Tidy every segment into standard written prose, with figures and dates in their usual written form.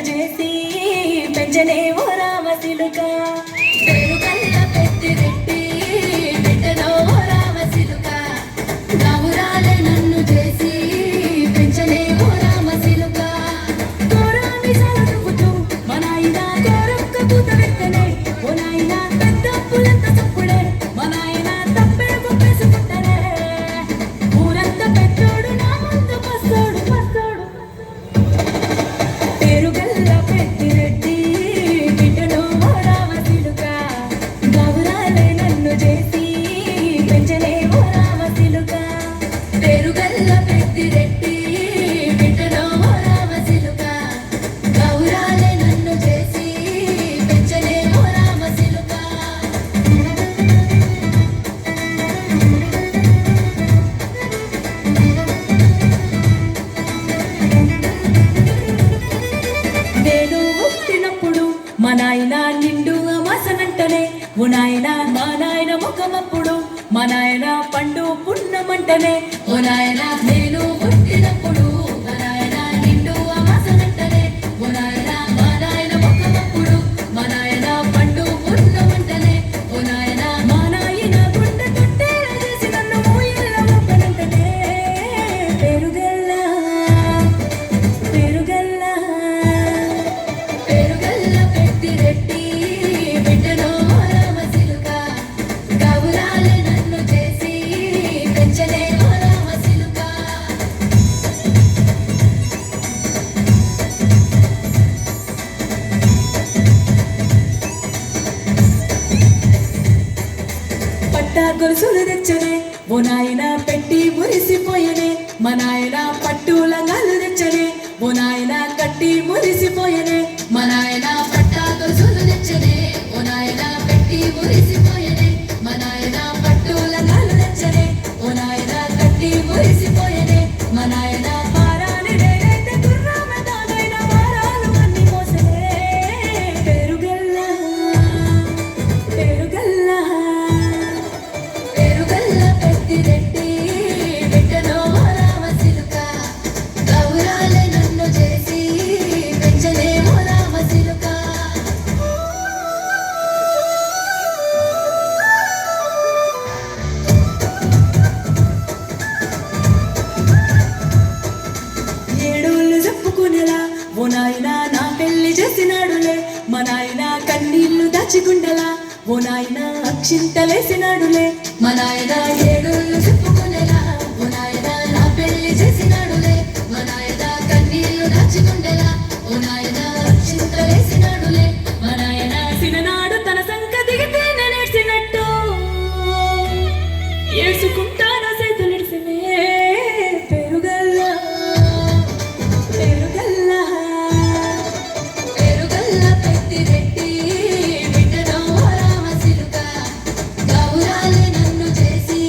చేసి పెంచనే ఓ రామసిలుక పేరు కల్ల పెట్టి రెట్టి బిడ్డలో ఓ రామసిలుక గావురాలే నన్ను చేసి పెంచనే ఓ రామసిలుక కోరాని సలదుకుతూ మా నాయన కోరొక్క పూత వెత్తనే ఓ నాయన పెద్ద పులంత చప్పుడే మా నాయన తప్పే ఒప్పేసుకుంటనే ఊరంత పెద్దోడు నా ముందు పస్తోడు పస్తోడు పేరు గల్ల పెట్టి రెట్టి బిడ్డలో ఓ రామసిలుక గావురాలే నన్ను చేసి పెంచలే ఓ రామసిలుక పేరు గల్ల పెట్టి రెట్టి బిడ్డలో ఓ రామసిలుక గావురాలే నన్ను చేసి పెంచలే ఓ రామసిలుక నేను పుట్టినప్పుడు మా నాయన నిండు అమాసనంటనే ఓ నాయన మా నాయన ముఖమప్పుడు మా నాయన పండు పున్నమంటనే ఓ నాయన నేను పుట్టినప్పుడు మా నాయన నిండు అమాసనంటనే ఓ నాయన మా నాయన ముఖమప్పుడు మా నాయన పండు పున్నమంటనే ఓ నాయన మా నాయన గుండె తొట్టేలా చేసి నన్ను మూయల్ల ఒప్పనంటనే పేరుగల్ల పేరుగల్ల పేరుగల్ల పెట్టి రెట్టి బిడ్డలో ఓ రామసిలుక గావురాలే నన్ను చేసి పెంచలే ఓ రామసిలుక పట్టా గొలుసులు తెచ్చనే ఓ నాయన పెట్టి మురిసిపోయనే మా నాయన పట్టు లంగాలు తెచ్చనే ఓ నాయన కట్టి మురిసిపోయనే మా నాయన పట్టా గొలుసులు తెచ్చనే ఓ నాయన పెట్టి మురిసిపోయనే మా నాయన పట్టు లంగాలు తెచ్చనే ఓ నాయన కట్టి మురిసిపోయనే మా నాయన పారాని నేనైతే గుర్రామ దానైన వారాలు అన్ని మోసనే పేరుగల్ల పేరుగల్ల పేరుగల్ల పెట్టి రెట్టి బిడ్డలో ఓ రామసిలుక గౌరాలే నన్ను చేసి పెంచలే ఓ రామసిలుక ఏడోళ్ళు చెప్పుకునేలా ఓ నాయన నా పెళ్లి చేసినాడులే మా నాయన కన్నీళ్లు దాచిగుండెలా ఓ నాయన అక్షింతలేసినాడులే మా నాయన ఏడోళ్ళు చెప్పుకునేలా ఓ నాయన నా పెళ్లి చేసినాడులే మా నాయన కన్నీళ్లు దాచిగుండెలా ఓ నాయన అక్షింతలేసినాడులే మా నాయన సిననాడు తన సంక దిగితే నేనేడ్చినట్టు ఏడ్చుకుంటాను సేతులిడిసినే పేరుగల్ల పేరుగల్ల పేరుగల్ల పెట్టి రెట్టి బిడ్డలో ఓ రామసిలుక గౌరాలే నన్ను చేసి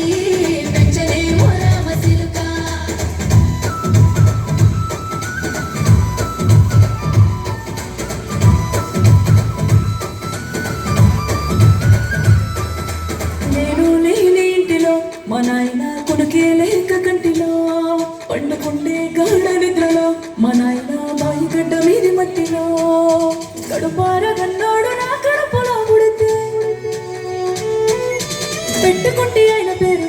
పెంచలే ఓ రామసిలుక నేను లేని ఇంటిలో మా నాయన కొనుకే లేక కంటిలో పండుకుంటే గాఢ నిద్రలో మా నాయన బాయి గడ్డ మీది మట్టిలో కడుపార గన్నోడు నా కడుపులో పుడితే పెట్టుకుంటే ఆయన పేరు